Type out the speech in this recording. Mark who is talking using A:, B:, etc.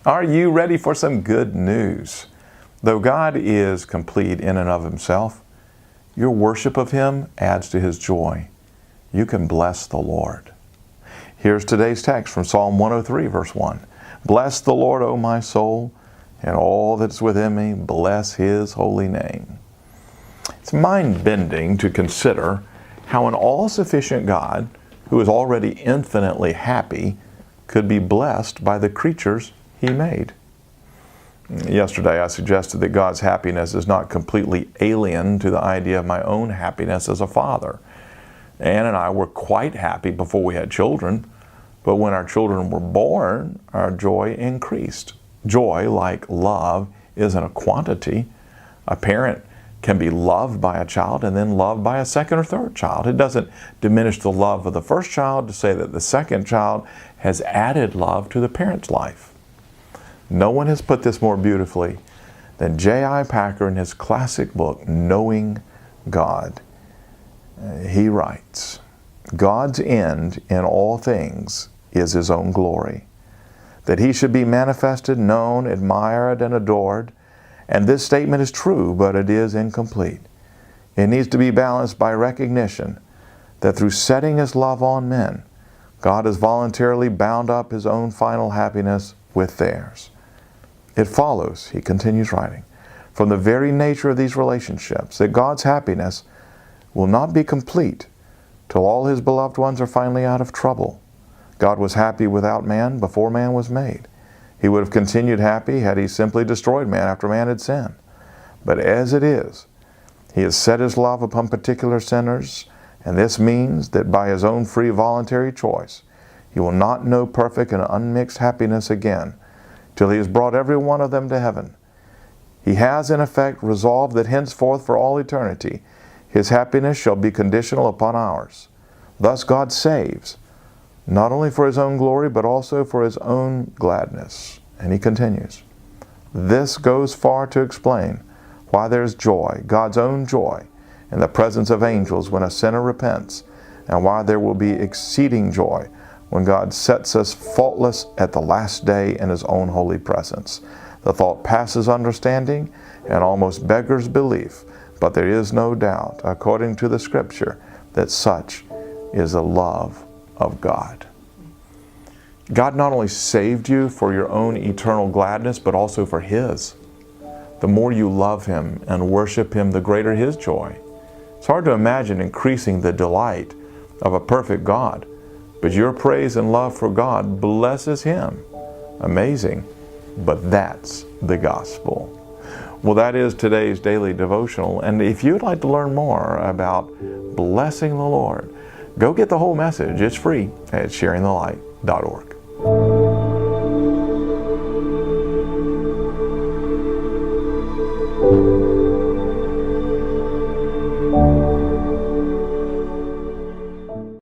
A: Are you ready for some good news? Though God is complete in and of Himself, your worship of Him adds to His joy. You can bless the Lord. Here's today's text from Psalm 103, verse 1. Bless the Lord, O my soul, and all that's within me, bless His holy name. It's mind-bending to consider how an all-sufficient God, who is already infinitely happy, could be blessed by the creatures He made. Yesterday I suggested that God's happiness is not completely alien to the idea of my own happiness as a father. Ann and I were quite happy before we had children, but when our children were born, our joy increased. Joy, like love, isn't a quantity. A parent can be loved by a child and then loved by a second or third child. It doesn't diminish the love of the first child to say that the second child has added love to the parent's life. No one has put this more beautifully than J.I. Packer in his classic book, Knowing God. He writes, God's end in all things is His own glory, that He should be manifested, known, admired, and adored. And this statement is true, but it is incomplete. It needs to be balanced by recognition that through setting His love on men, God has voluntarily bound up His own final happiness with theirs. It follows, he continues writing, from the very nature of these relationships, that God's happiness will not be complete till all His beloved ones are finally out of trouble. God was happy without man before man was made. He would have continued happy had He simply destroyed man after man had sinned. But as it is, He has set His love upon particular sinners, and this means that by His own free voluntary choice, He will not know perfect and unmixed happiness again till He has brought every one of them to heaven. He has, in effect, resolved that henceforth for all eternity, His happiness shall be conditional upon ours. Thus God saves, not only for His own glory, but also for His own gladness. And he continues, this goes far to explain why there is joy, God's own joy, in the presence of angels when a sinner repents, and why there will be exceeding joy when God sets us faultless at the last day in His own holy presence. The thought passes understanding and almost beggars belief, but there is no doubt, according to the Scripture, that such is the love of God. God not only saved you for your own eternal gladness, but also for His. The more you love Him and worship Him, the greater His joy. It's hard to imagine increasing the delight of a perfect God, but your praise and love for God blesses Him. Amazing, but that's the gospel. Well, that is today's daily devotional, and if you'd like to learn more about blessing the Lord, go get the whole message. It's free at sharingthelight.org.